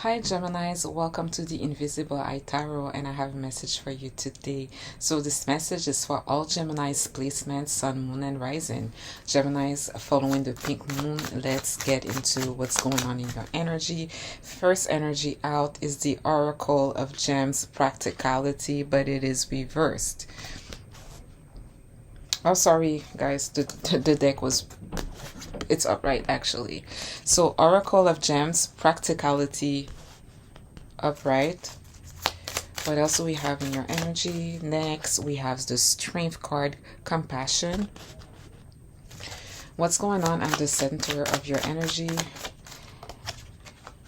Hi Geminis, welcome to the Invisible Eye Tarot, and I have a message for you today. So this message is for all Geminis placements, Sun, Moon, and Rising. Geminis following the pink moon, let's get into what's going on in your energy. First energy out is the Oracle of Gems Practicality, but it is reversed. Oh, sorry guys, the deck was it's upright actually. So Oracle of Gems Practicality upright. What else do we have in your energy? Next we have the Strength card, Compassion. What's going on at the center of your energy?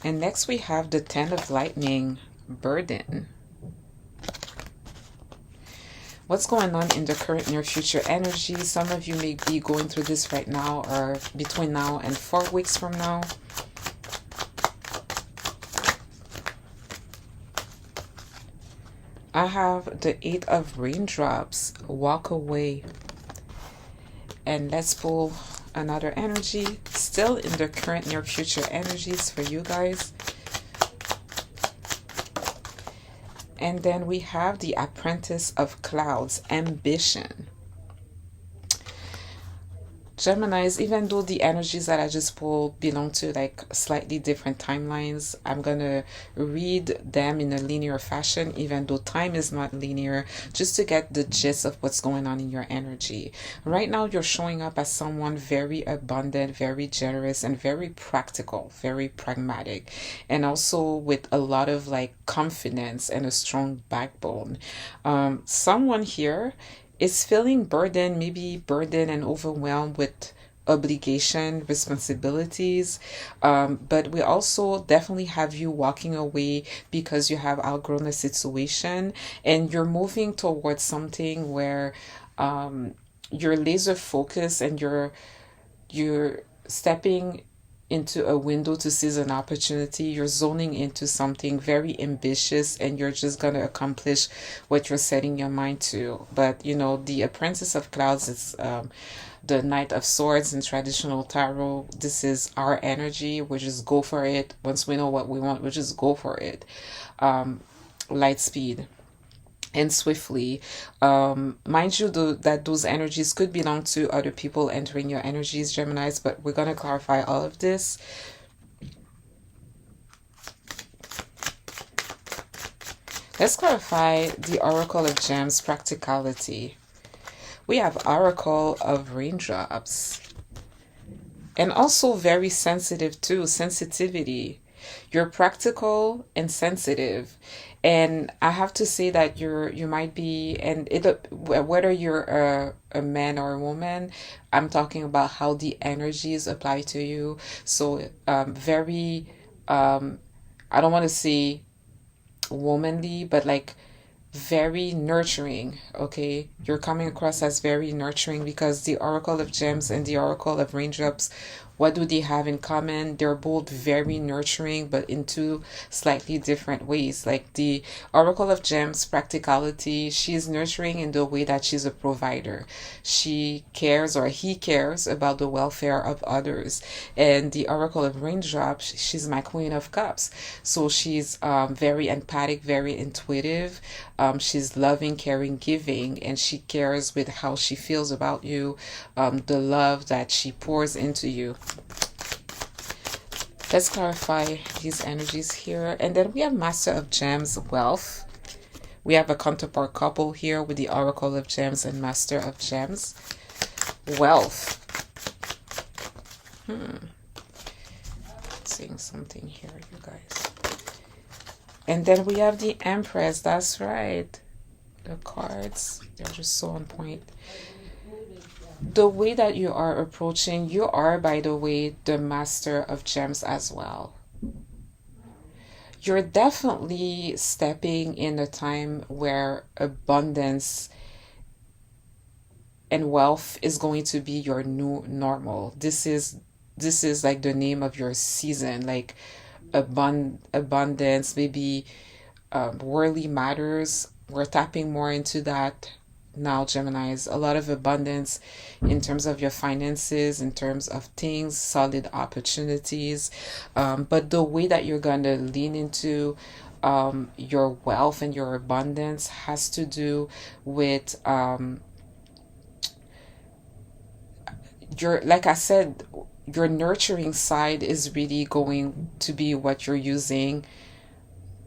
And next we have the Ten of Lightning, Burden. What's going on in the current near future energy? Some of you may be going through this right now or between now and 4 weeks from now. I have the Eight of Raindrops, Walk Away. And let's pull another energy, still in the current near future energies for you guys. And then we have the Apprentice of Clouds, Ambition. Geminis, even though the energies that I just pulled belong to like slightly different timelines, I'm gonna read them in a linear fashion, even though time is not linear, just to get the gist of what's going on in your energy. Right now, you're showing up as someone very abundant, very generous, and very practical, very pragmatic, and also with a lot of like confidence and a strong backbone. Someone here is feeling burdened, maybe burdened and overwhelmed with obligation, responsibilities. But we also definitely have you walking away because you have outgrown a situation and you're moving towards something where you're laser focused and you're stepping into a window to seize an opportunity. You're zoning into something very ambitious and you're just going to accomplish what you're setting your mind to. But you know, the Apprentice of Clouds is the Knight of Swords in traditional tarot. This is our energy. We just go for it. Once we know what we want, we just go for it. Light speed and swiftly. Mind you, that those energies could belong to other people entering your energies, Geminis, but we're going to clarify all of this. Let's clarify the Oracle of Gems, Practicality. We have Oracle of Raindrops. And also very sensitive too, sensitivity. You're practical and sensitive. And I have to say that you might be, and whether you're a man or a woman, I'm talking about how the energies apply to you. So very, I don't want to say womanly, but like very nurturing. Okay, you're coming across as very nurturing because the Oracle of Gems and the Oracle of Raindrops, what do they have in common? They're both very nurturing, but in two slightly different ways. Like the Oracle of Gems, Practicality, she's nurturing in the way that she's a provider. She cares, or he cares, about the welfare of others. And the Oracle of Raindrops, she's my Queen of Cups. So she's very empathic, very intuitive. She's loving, caring, giving, and she cares with how she feels about you, the love that she pours into you. Let's clarify these energies here. And then we have Master of Gems, Wealth. We have a counterpart couple here with the Oracle of Gems and Master of Gems, Wealth. Seeing something here, you guys. And then we have the Empress. That's right. The cards, they're just so on point. The way that you are approaching, you are, by the way, the Master of Gems as well. You're definitely stepping in a time where abundance and wealth is going to be your new normal. This is like the name of your season, like abundance, maybe worldly matters. We're tapping more into that now, Geminis. A lot of abundance in terms of your finances, in terms of things, solid opportunities. But the way that you're going to lean into your wealth and your abundance has to do with your, like I said, your nurturing side is really going to be what you're using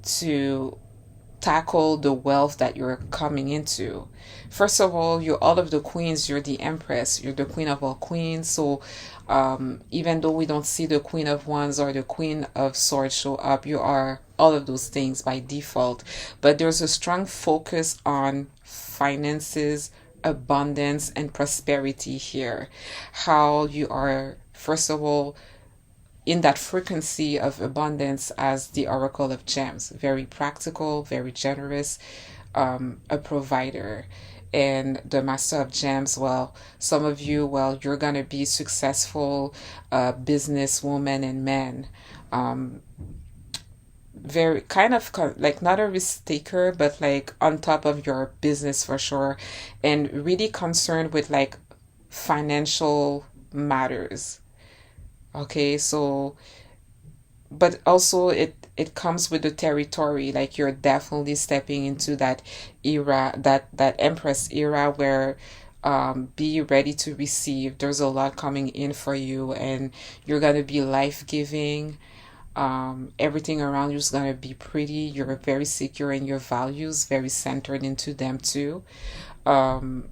to tackle the wealth that you're coming into. First of all, you're all of the queens, you're the empress, you're the queen of all queens. So even though we don't see the queen of wands or the queen of swords show up, you are all of those things by default. But there's a strong focus on finances, abundance, and prosperity here. How you are, first of all, in that frequency of abundance as the Oracle of Gems. Very practical, very generous, a provider. And the Master of Gems, well, some of you, well, you're going to be successful businesswoman and men. Very kind of like not a risk taker, but like on top of your business for sure. And really concerned with like financial matters. Okay, so but also it comes with the territory, like you're definitely stepping into that era, that empress era where be ready to receive. There's a lot coming in for you, and you're gonna be life-giving. Everything around you is gonna be pretty. You're very secure in your values, very centered into them too. um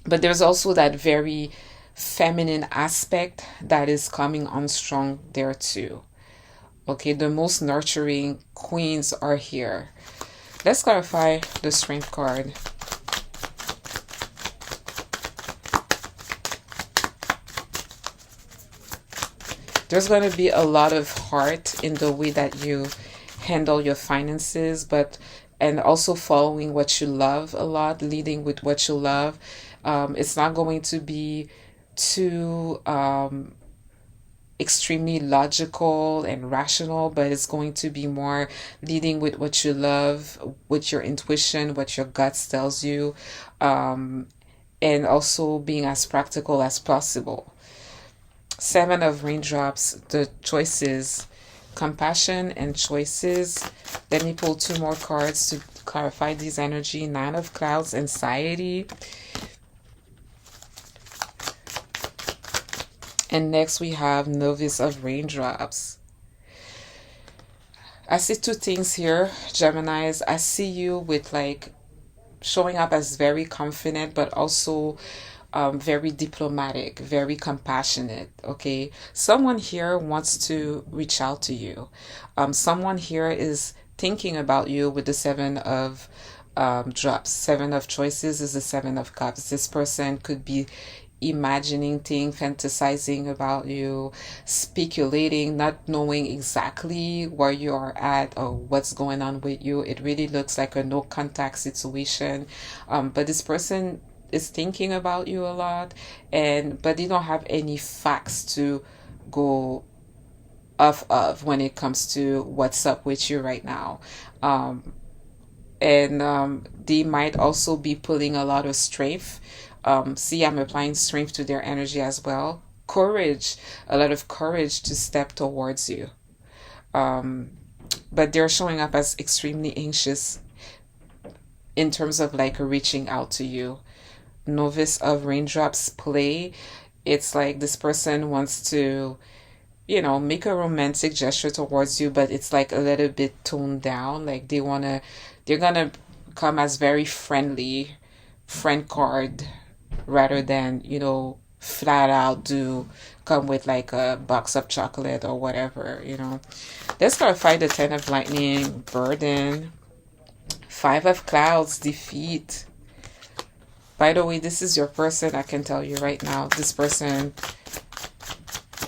but there's also that very feminine aspect that is coming on strong there too. Okay, the most nurturing queens are here. Let's clarify the strength card. There's going to be a lot of heart in the way that you handle your finances, but and also following what you love a lot, leading with what you love. It's not going to be too extremely logical and rational, but it's going to be more leading with what you love, with your intuition, what your guts tells you, and also being as practical as possible. Seven of raindrops, the choices, compassion and choices. Let me pull two more cards to clarify these energy. Nine of clouds, anxiety. And next we have novice of raindrops. I see two things here, Geminis. I see you with like showing up as very confident, but also very diplomatic, very compassionate. Okay, someone here wants to reach out to you. Someone here is thinking about you with the seven of drops. Seven of choices is the seven of cups. This person could be imagining things, fantasizing about you, speculating, not knowing exactly where you are at or what's going on with you. It really looks like a no contact situation. But this person is thinking about you a lot, and but they don't have any facts to go off of when it comes to what's up with you right now. And they might also be pulling a lot of strength. See, I'm applying strength to their energy as well. Courage, a lot of courage to step towards you. Um, but they're showing up as extremely anxious in terms of like reaching out to you. Novice of raindrops play. It's like this person wants to, make a romantic gesture towards you, but it's like a little bit toned down. Like they're gonna come as very friendly, friend card, rather than, flat out do come with like a box of chocolate or whatever. Let's clarify the Ten of Lightning, burden. Five of clouds, defeat. By the way, this is your person. I can tell you right now, this person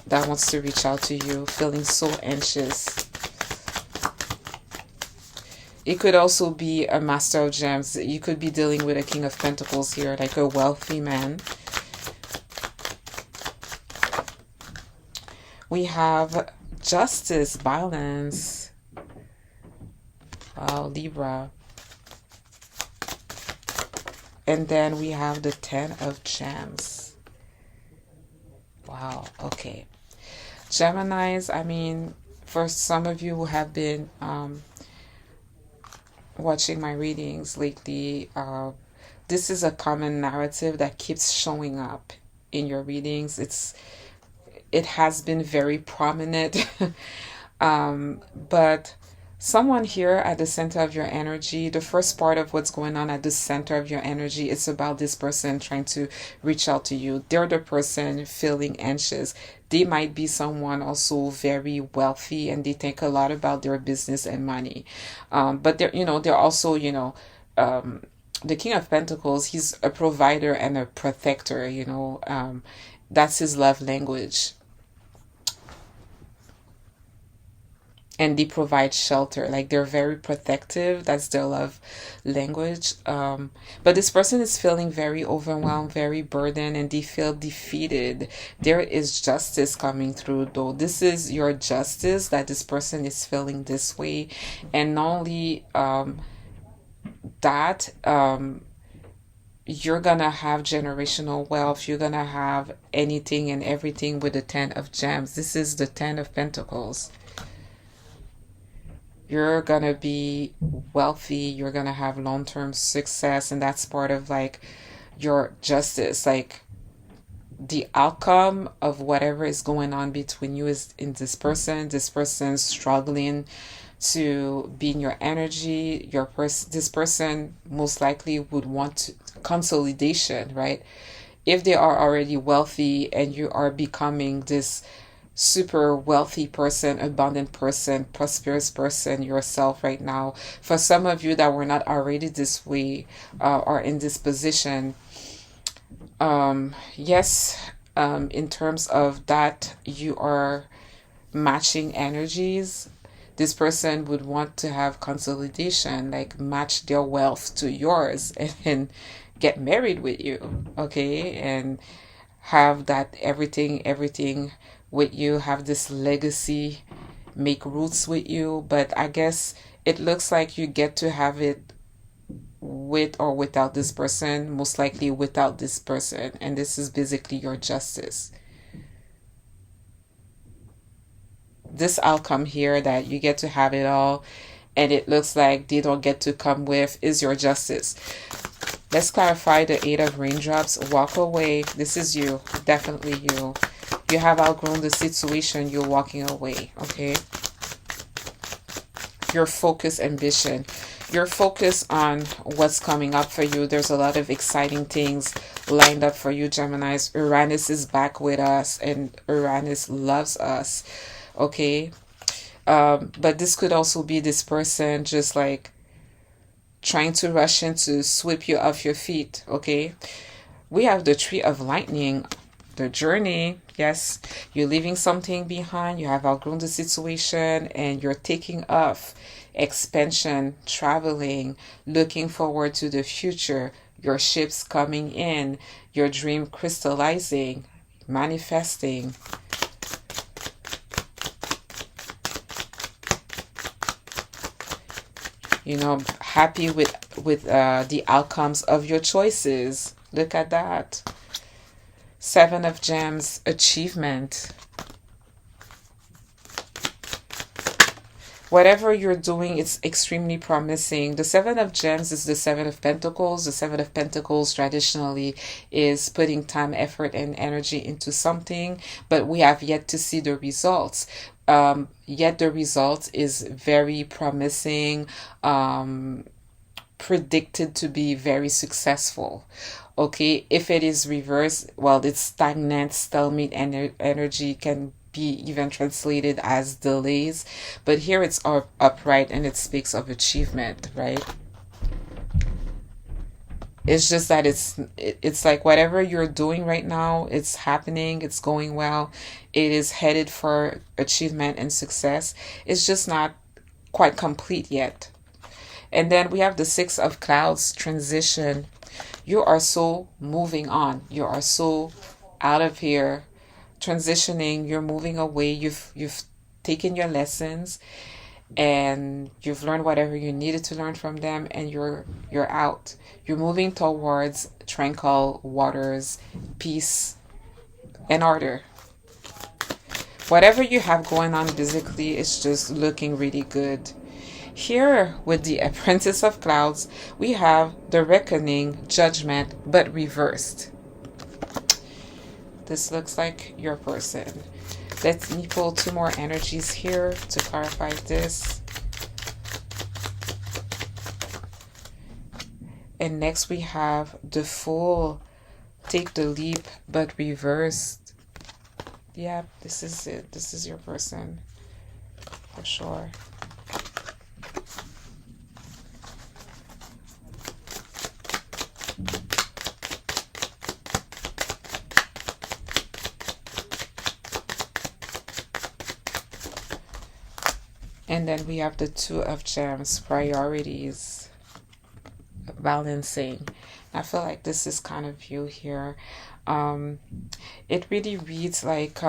that wants to reach out to you, feeling so anxious. It could also be a Master of Gems. You could be dealing with a King of Pentacles here, like a wealthy man. We have justice, balance. Wow, Libra. And then we have the Ten of Gems. Wow. Okay. Geminis, I mean, for some of you who have been watching my readings lately, this is a common narrative that keeps showing up in your readings. It has been very prominent. But someone here at the center of your energy, the first part of what's going on at the center of your energy, it's about this person trying to reach out to you. They're the person feeling anxious. They might be someone also very wealthy and they think a lot about their business and money. But they're also, the King of Pentacles, he's a provider and a protector, that's his love language. And they provide shelter, like they're very protective, that's their love language. But this person is feeling very overwhelmed, very burdened, and they feel defeated. There is justice coming through, though. This is your justice that this person is feeling this way. And not only that, you're gonna have generational wealth, you're gonna have anything and everything with the Ten of Gems. This is the Ten of Pentacles. You're gonna be wealthy, you're gonna have long-term success, and that's part of like your justice. Like the outcome of whatever is going on between you is in this person struggling to be in your energy. This person most likely would want consolidation, right? If they are already wealthy and you are becoming this super wealthy person, abundant person, prosperous person yourself right now. For some of you that were not already this way, or in this position, yes, in terms of that, you are matching energies. This person would want to have consolidation, like match their wealth to yours and get married with you, okay? And have that everything with you, have this legacy, make roots with you. But I guess it looks like you get to have it with or without this person, most likely without this person. And this is basically your justice. This outcome here that you get to have it all and it looks like they don't get to come with is your justice. Let's clarify the Eight of Raindrops. Walk away. This is you. Definitely you. You have outgrown the situation. You're walking away. Okay. Your focus, ambition. Your focus on what's coming up for you. There's a lot of exciting things lined up for you, Geminis. Uranus is back with us and Uranus loves us. Okay. But this could also be this person just like trying to rush in to sweep you off your feet. Okay. We have the Tree of Lightning, the journey. Yes, you're leaving something behind. You have outgrown the situation and you're taking off. Expansion, traveling, looking forward to the future. Your ships coming in, your dream crystallizing, manifesting. Happy with the outcomes of your choices. Look at that. Seven of Gems, achievement. Whatever you're doing, it's extremely promising. The Seven of Gems is the Seven of Pentacles. The Seven of Pentacles traditionally is putting time, effort, and energy into something, but we have yet to see the results. Yet the result is very promising, predicted to be very successful. Okay, if it is reversed, well, it's stagnant, stalemate energy can be even translated as delays, but here it's upright and it speaks of achievement, right? It's just that it's like whatever you're doing right now, it's happening, it's going well, it is headed for achievement and success. It's just not quite complete yet. And then we have the Six of Clouds, transition. You are so moving on. You are so out of here, transitioning. You're moving away. You've taken your lessons, and you've learned whatever you needed to learn from them, and you're out. You're moving towards tranquil waters, peace, and order. Whatever you have going on physically is just looking really good. Here, with the Apprentice of Clouds, we have the Reckoning, Judgment, but reversed. This looks like your person. Let me pull two more energies here to clarify this. And next we have the Fool, take the leap, but reversed. Yeah, this is it. This is your person, for sure. And then we have the Two of Gems, priorities, balancing. I feel like this is kind of you here. Um, it really reads like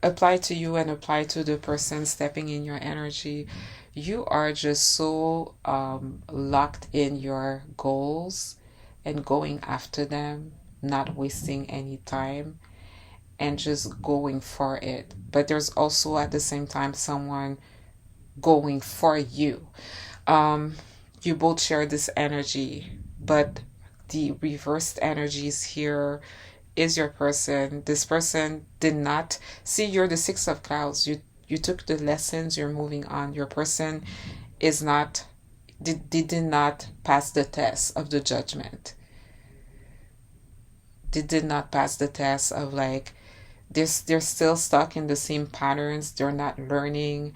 apply to you and apply to the person stepping in your energy. You are just so locked in your goals and going after them, not wasting any time and just going for it. But there's also at the same time someone going for you. Um, you both share this energy, but the reversed energies here is your person. This person did not see, you're the Six of Clouds. You took the lessons, you're moving on. Your person is not, did not pass the test of the judgment. They did not pass the test of like they're still stuck in the same patterns. They're not learning.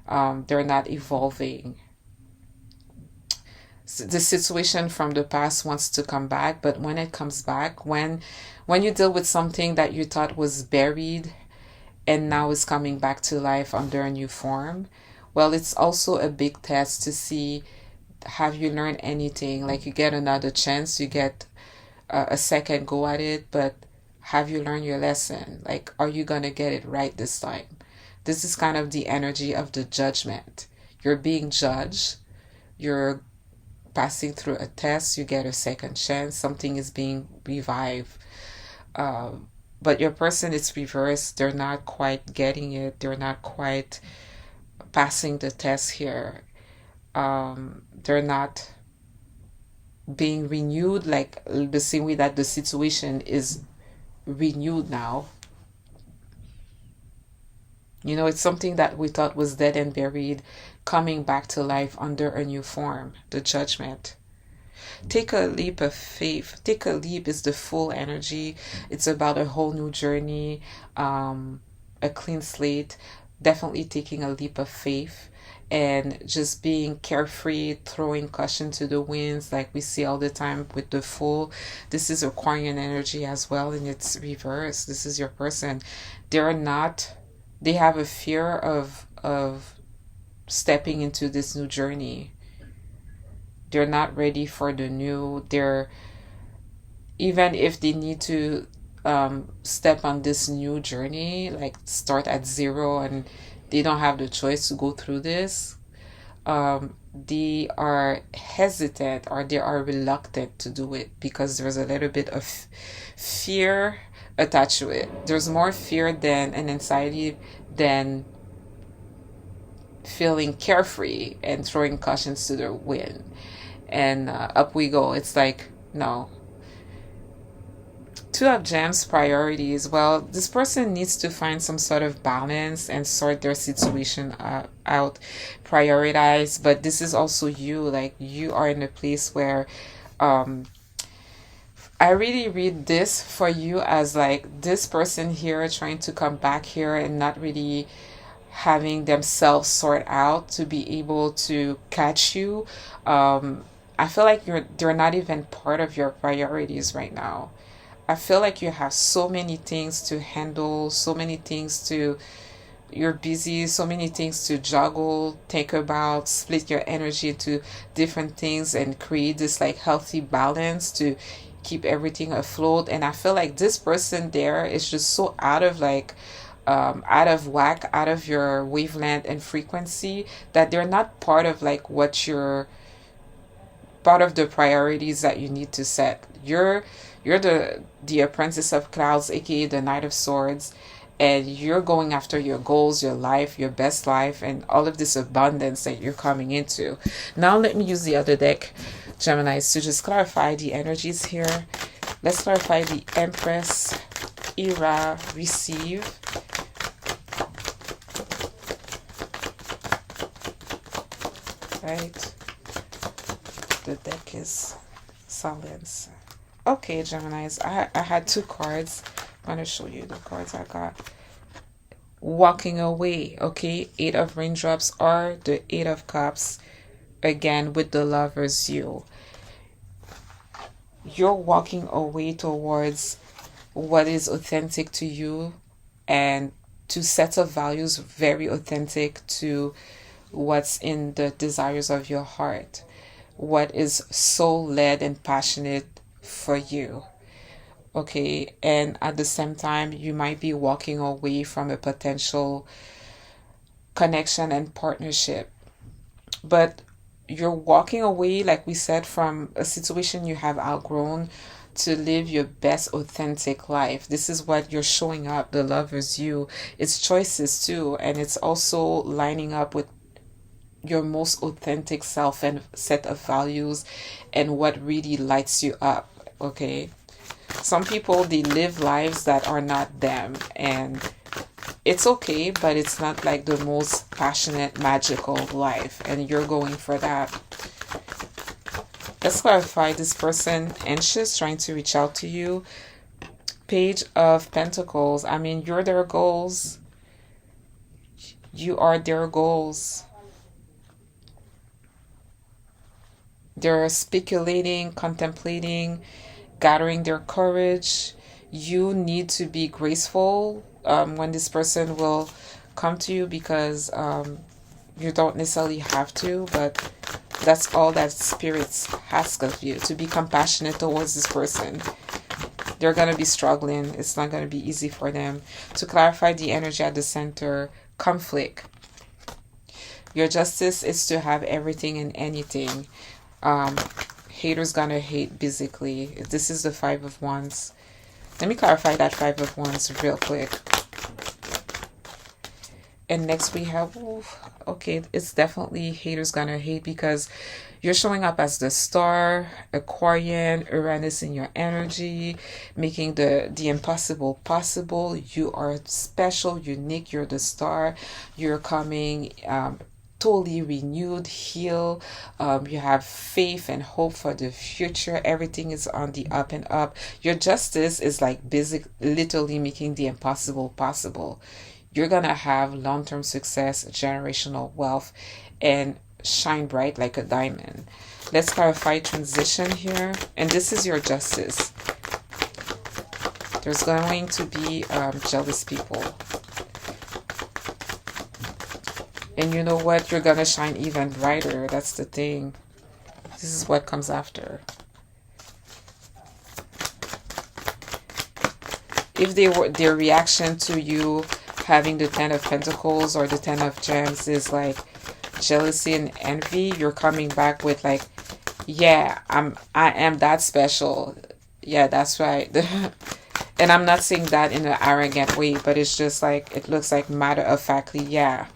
They're not evolving. The situation from the past wants to come back, but when it comes back, when you deal with something that you thought was buried and now is coming back to life under a new form, well, it's also a big test to see, have you learned anything? Like you get another chance, you get a second go at it, but have you learned your lesson? Like, are you gonna get it right this time? This is kind of the energy of the judgment. You're being judged. You're passing through a test. You get a second chance. Something is being revived. But your person is reversed. They're not quite getting it. They're not quite passing the test here. They're not being renewed like the same way that the situation is renewed now. You know, it's something that we thought was dead and buried, coming back to life under a new form, the judgment. Take a leap of faith. Take a leap is the full energy. It's about a whole new journey, a clean slate. Definitely taking a leap of faith and just being carefree, throwing caution to the winds like we see all the time with the Fool. This is Aquarian energy as well, and it's reversed. This is your person. They're not, they have a fear of stepping into this new journey. They're not ready for the new. They're, even if they need to step on this new journey, like start at zero, and they don't have the choice to go through this, they are hesitant or they are reluctant to do it because there's a little bit of fear attached to it. There's more fear than an anxiety than feeling carefree and throwing cautions to the wind. And up we go. It's like, no. Two of Gems, priorities. Well, this person needs to find some sort of balance and sort their situation out, prioritize. But this is also you. Like, you are in a place where I really read this for you as like this person here trying to come back here and not really having themselves sort out to be able to catch you. I feel like they're not even part of your priorities right now. I feel like you have so many things to handle, so many things to, you're busy, so many things to juggle, think about, split your energy into different things and create this like healthy balance to keep everything afloat. And I feel like this person there is just so out of like out of whack, out of your wavelength and frequency, that they're not part of like what you're part of the priorities that you need to set. You're the apprentice of clouds, aka the Knight of Swords, and you're going after your goals, your life, your best life, and all of this abundance that you're coming into. Now let me use the other deck, Geminis, to just clarify the energies here. Let's clarify the Empress, Era, receive. Right. The deck is silence. Okay, Geminis, I had two cards. I'm going to show you the cards I got. Walking away, okay? Eight of Raindrops or the Eight of Cups. Again, with the Lover's you. You're walking away towards what is authentic to you and to sets of values very authentic to what's in the desires of your heart, what is soul led and passionate for you. Okay, and at the same time, you might be walking away from a potential connection and partnership, but you're walking away, like we said, from a situation you have outgrown to live your best authentic life. This is what you're showing up, the Lover's you. It's choices too, and it's also lining up with your most authentic self and set of values and what really lights you up. Okay, some people, they live lives that are not them, and it's okay, but it's not like the most passionate, magical life, and you're going for that. Let's clarify this person anxious, trying to reach out to you. Page of Pentacles. I mean, you're their goals. You are their goals. They're speculating, contemplating, gathering their courage. You need to be graceful when this person will come to you, because you don't necessarily have to, but that's all that spirits ask of you, to be compassionate towards this person. They're going to be struggling. It's not going to be easy for them. To clarify the energy at the center, conflict. Your justice is to have everything and anything. Haters gonna hate basically. This is the Five of Wands. Let me clarify that Five of Wands real quick. And next we have, okay, it's definitely haters gonna hate, because you're showing up as the star, Aquarian, Uranus in your energy, making the impossible possible. You are special, unique, you're the star. You're coming totally renewed, healed. You have faith and hope for the future. Everything is on the up and up. Your justice is like literally making the impossible possible. You're gonna have long-term success, generational wealth, and shine bright like a diamond. Let's clarify transition here. And this is your justice. There's going to be jealous people. And you know what? You're going to shine even brighter. That's the thing. This is what comes after. If their reaction to you having the Ten of Pentacles or the Ten of Gems is like jealousy and envy, you're coming back with like, yeah, I am that special. Yeah, that's right. And I'm not saying that in an arrogant way, but it's just like, it looks like matter of factly, yeah.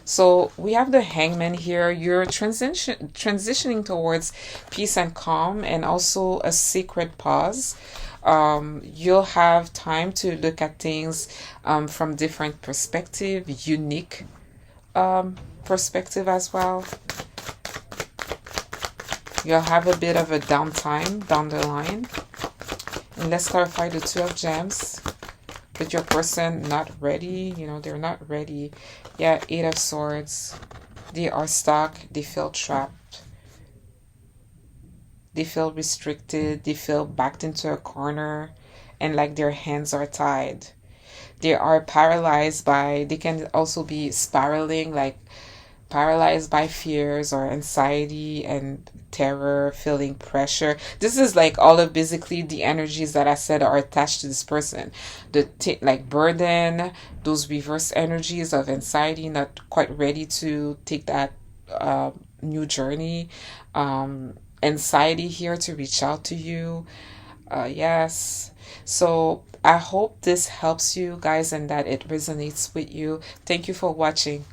So we have the Hangman here. You're transitioning towards peace and calm, and also a sacred pause. You'll have time to look at things from different perspective, unique perspective as well. You'll have a bit of a downtime down the line. And let's clarify the Two of Gems. With your person not ready, they're not ready. Yeah, Eight of Swords. They are stuck. They feel trapped. They feel restricted. They feel backed into a corner, and like their hands are tied. They are paralyzed by, they can also be spiraling, like paralyzed by fears or anxiety and terror, feeling pressure. This is like all of basically the energies that I said are attached to this person. The like burden, those reverse energies of anxiety, not quite ready to take that new journey. Anxiety here to reach out to you. Yes. So I hope this helps you guys and that it resonates with you. Thank you for watching.